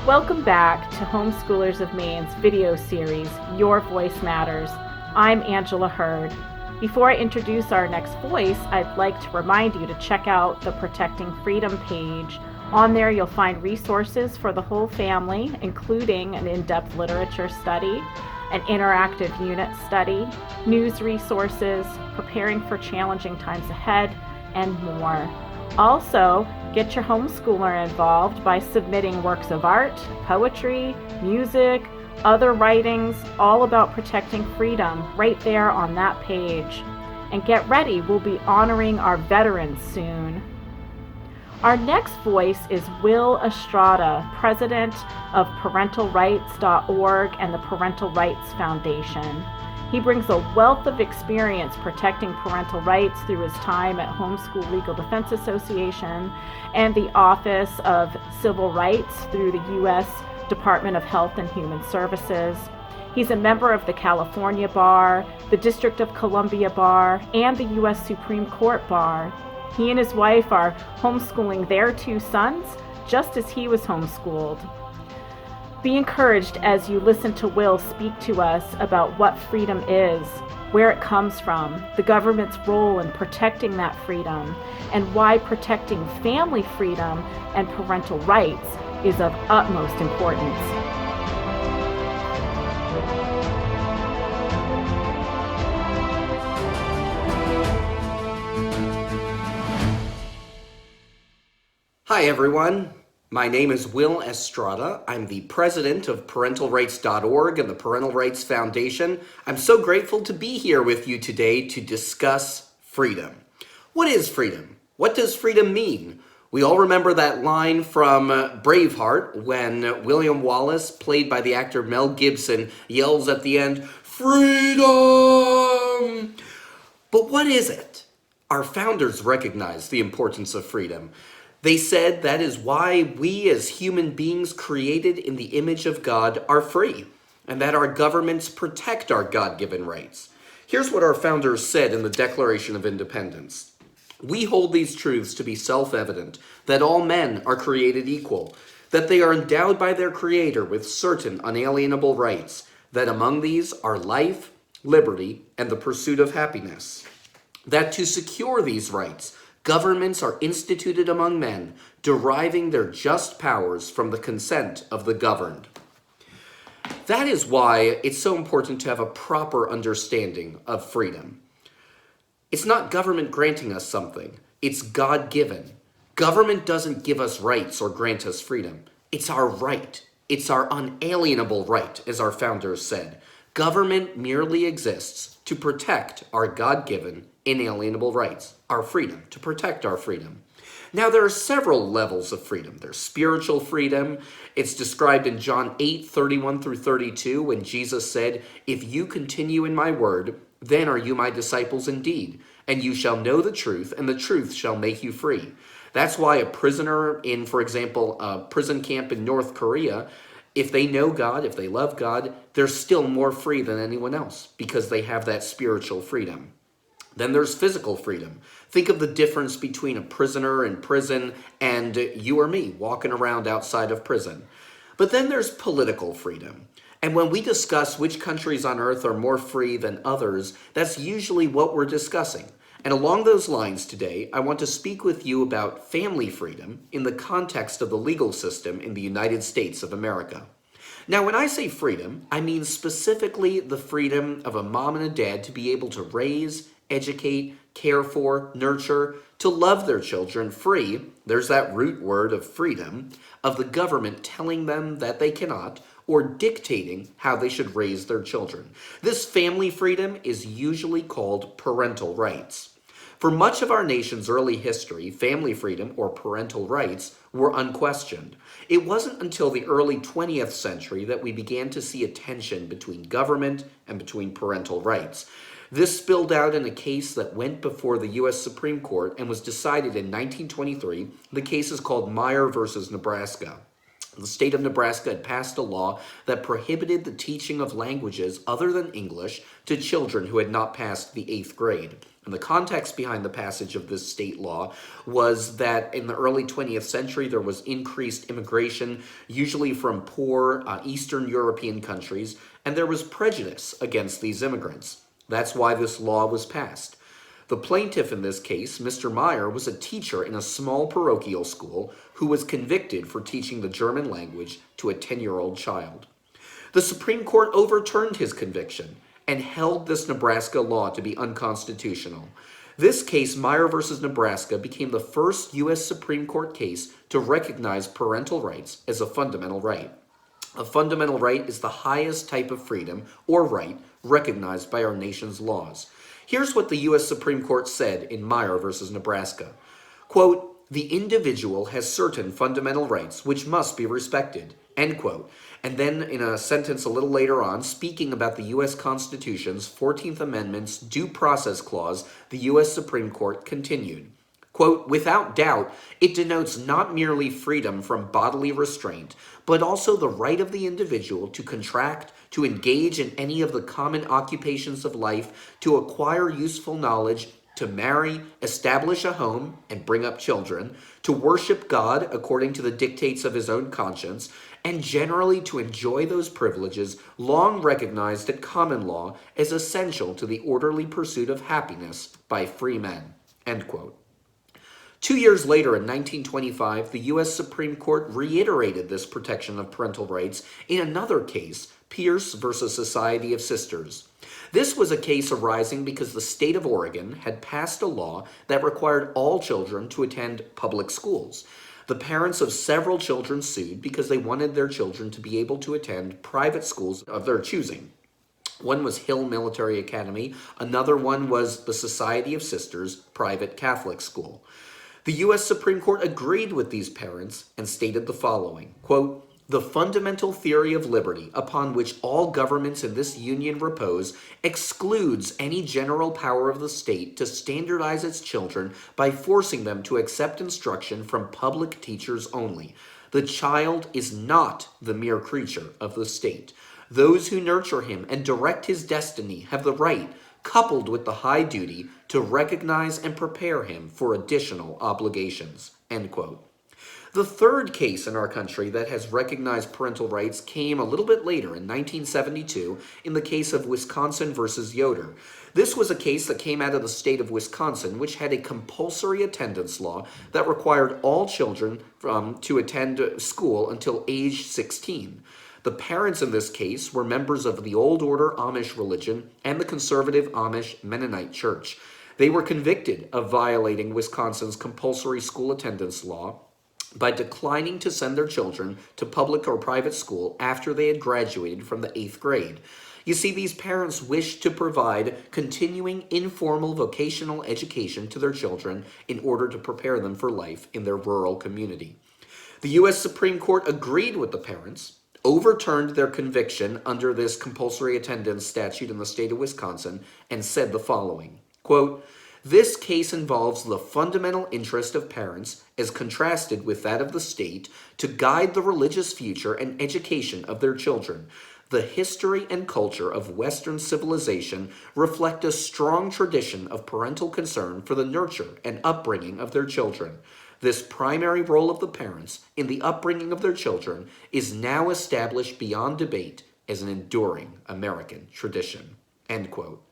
Welcome back to Homeschoolers of Maine's video series, Your Voice Matters. I'm Angela Hurd. Before I introduce our next voice, I'd like to remind you to check out the Protecting Freedom page. On there, you'll find resources for the whole family, including an in-depth literature study, an interactive unit study, news resources, preparing for challenging times ahead, and more. Also, get your homeschooler involved by submitting works of art, poetry, music, other writings, all about protecting freedom right there on that page. And get ready, we'll be honoring our veterans soon. Our next voice is Will Estrada, president of ParentalRights.org and the Parental Rights Foundation. He brings a wealth of experience protecting parental rights through his time at Homeschool Legal Defense Association and the Office of Civil Rights through the U.S. Department of Health and Human Services. He's a member of the California Bar, the District of Columbia Bar, and the U.S. Supreme Court Bar. He and his wife are homeschooling their 2 sons, just as he was homeschooled. Be encouraged as you listen to Will speak to us about what freedom is, where it comes from, the government's role in protecting that freedom, and why protecting family freedom and parental rights is of utmost importance. Hi everyone, my name is Will Estrada. I'm the president of ParentalRights.org and the Parental Rights Foundation. I'm so grateful to be here with you today to discuss freedom. What is freedom? What does freedom mean? We all remember that line from Braveheart when William Wallace, played by the actor Mel Gibson, yells at the end, "Freedom!" But what is it? Our founders recognized the importance of freedom. They said that is why we as human beings created in the image of God are free, and that our governments protect our God-given rights. Here's what our founders said in the Declaration of Independence. We hold these truths to be self-evident, that all men are created equal, that they are endowed by their Creator with certain unalienable rights, that among these are life, liberty, and the pursuit of happiness. That to secure these rights, governments are instituted among men, deriving their just powers from the consent of the governed. That is why it's so important to have a proper understanding of freedom. It's not government granting us something, it's God-given. Government doesn't give us rights or grant us freedom. It's our right. It's our unalienable right, as our founders said. Government merely exists to protect our God-given inalienable rights, our freedom, to protect our freedom. Now, there are several levels of freedom. There's spiritual freedom. It's described in John 8:31 through 32, when Jesus said, "If you continue in my word, then are you my disciples indeed, and you shall know the truth, and the truth shall make you free." That's why a prisoner in, for example, a prison camp in North Korea, if they know God, if they love God, they're still more free than anyone else because they have that spiritual freedom. Then there's physical freedom. Think of the difference between a prisoner in prison and you or me walking around outside of prison. But then there's political freedom. And when we discuss which countries on earth are more free than others, that's usually what we're discussing. And along those lines today, I want to speak with you about family freedom in the context of the legal system in the United States of America. Now, when I say freedom, I mean specifically the freedom of a mom and a dad to be able to raise, educate, care for, nurture, to love their children free, there's that root word of freedom, of the government telling them that they cannot, or dictating how they should raise their children. This family freedom is usually called parental rights. For much of our nation's early history, family freedom, or parental rights, were unquestioned. It wasn't until the early 20th century that we began to see a tension between government and between parental rights. This spilled out in a case that went before the U.S. Supreme Court and was decided in 1923. The case is called Meyer versus Nebraska. The state of Nebraska had passed a law that prohibited the teaching of languages other than English to children who had not passed the 8th grade. And the context behind the passage of this state law was that in the early 20th century there was increased immigration, usually from poor Eastern European countries, and there was prejudice against these immigrants. That's why this law was passed. The plaintiff in this case, Mr. Meyer, was a teacher in a small parochial school who was convicted for teaching the German language to a 10-year-old child. The Supreme Court overturned his conviction and held this Nebraska law to be unconstitutional. This case, Meyer versus Nebraska, became the first U.S. Supreme Court case to recognize parental rights as a fundamental right. A fundamental right is the highest type of freedom or right recognized by our nation's laws. Here's what the U.S. Supreme Court said in Meyer versus Nebraska. Quote, "The individual has certain fundamental rights which must be respected." End quote. And then in a sentence a little later on, speaking about the U.S. Constitution's 14th Amendment's Due Process Clause, the U.S. Supreme Court continued. Quote, "Without doubt, it denotes not merely freedom from bodily restraint, but also the right of the individual to contract, to engage in any of the common occupations of life, to acquire useful knowledge, to marry, establish a home, and bring up children, to worship God according to the dictates of his own conscience, and generally to enjoy those privileges long recognized at common law as essential to the orderly pursuit of happiness by free men." End quote. 2 years later, in 1925, the U.S. Supreme Court reiterated this protection of parental rights in another case, Pierce versus Society of Sisters. This was a case arising because the state of Oregon had passed a law that required all children to attend public schools. The parents of several children sued because they wanted their children to be able to attend private schools of their choosing. One was Hill Military Academy, another one was the Society of Sisters private Catholic school. The U.S. Supreme Court agreed with these parents and stated the following, quote, "The fundamental theory of liberty upon which all governments in this union repose excludes any general power of the state to standardize its children by forcing them to accept instruction from public teachers only. The child is not the mere creature of the state. Those who nurture him and direct his destiny have the right, coupled with the high duty, to recognize and prepare him for additional obligations." End quote. The third case in our country that has recognized parental rights came a little bit later in 1972 in the case of Wisconsin versus Yoder. This was a case that came out of the state of Wisconsin, which had a compulsory attendance law that required all children to attend school until age 16. The parents in this case were members of the Old Order Amish religion and the conservative Amish Mennonite Church. They were convicted of violating Wisconsin's compulsory school attendance law by declining to send their children to public or private school after they had graduated from the 8th grade. You see, these parents wished to provide continuing informal vocational education to their children in order to prepare them for life in their rural community. The U.S. Supreme Court agreed with the parents, overturned their conviction under this compulsory attendance statute in the state of Wisconsin, and said the following, quote, "This case involves the fundamental interest of parents, as contrasted with that of the state, to guide the religious future and education of their children. The history and culture of Western civilization reflect a strong tradition of parental concern for the nurture and upbringing of their children. This primary role of the parents in the upbringing of their children is now established beyond debate as an enduring American tradition." End quote.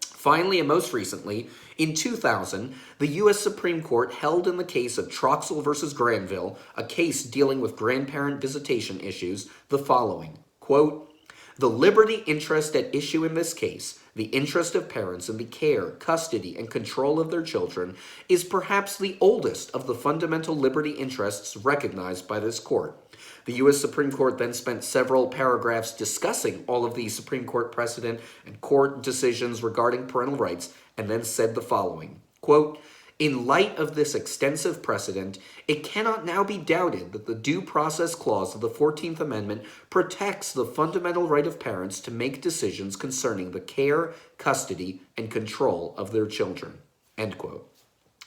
Finally, and most recently, in 2000, the U.S. Supreme Court held in the case of Troxel versus Granville, a case dealing with grandparent visitation issues, the following, quote, "The liberty interest at issue in this case, the interest of parents in the care, custody, and control of their children, is perhaps the oldest of the fundamental liberty interests recognized by this court." The U.S. Supreme Court then spent several paragraphs discussing all of these Supreme Court precedent and court decisions regarding parental rights, and then said the following, quote, "In light of this extensive precedent, it cannot now be doubted that the Due Process Clause of the 14th Amendment protects the fundamental right of parents to make decisions concerning the care, custody, and control of their children." End quote.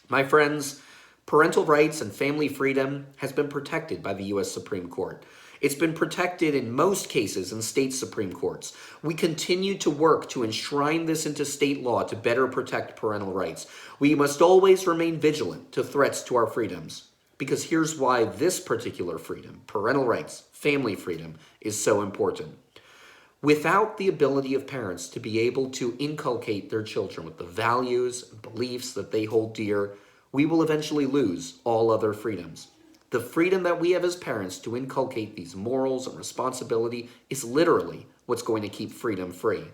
My friends, parental rights and family freedom has been protected by the U.S. Supreme Court. It's been protected in most cases in state Supreme Courts. We continue to work to enshrine this into state law to better protect parental rights. We must always remain vigilant to threats to our freedoms. Because here's why this particular freedom, parental rights, family freedom, is so important. Without the ability of parents to be able to inculcate their children with the values and beliefs that they hold dear, we will eventually lose all other freedoms. The freedom that we have as parents to inculcate these morals and responsibility is literally what's going to keep freedom free.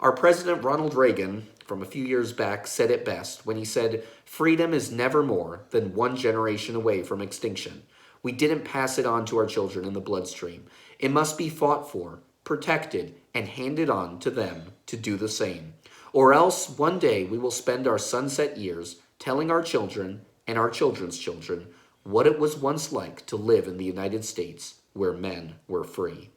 Our President Ronald Reagan, from a few years back, said it best when he said, "Freedom is never more than one generation away from extinction." We didn't pass it on to our children in the bloodstream. It must be fought for, protected, and handed on to them to do the same. Or else one day we will spend our sunset years telling our children and our children's children what it was once like to live in the United States where men were free.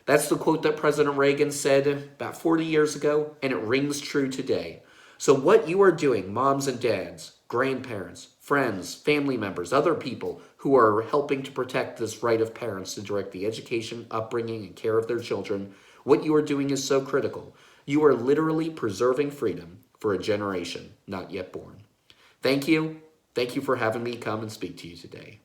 That's the quote that President Reagan said about 40 years ago, and it rings true today. So what you are doing, moms and dads, grandparents, friends, family members, other people who are helping to protect this right of parents to direct the education, upbringing, and care of their children, what you are doing is so critical. You are literally preserving freedom for a generation not yet born. Thank you. Thank you for having me come and speak to you today.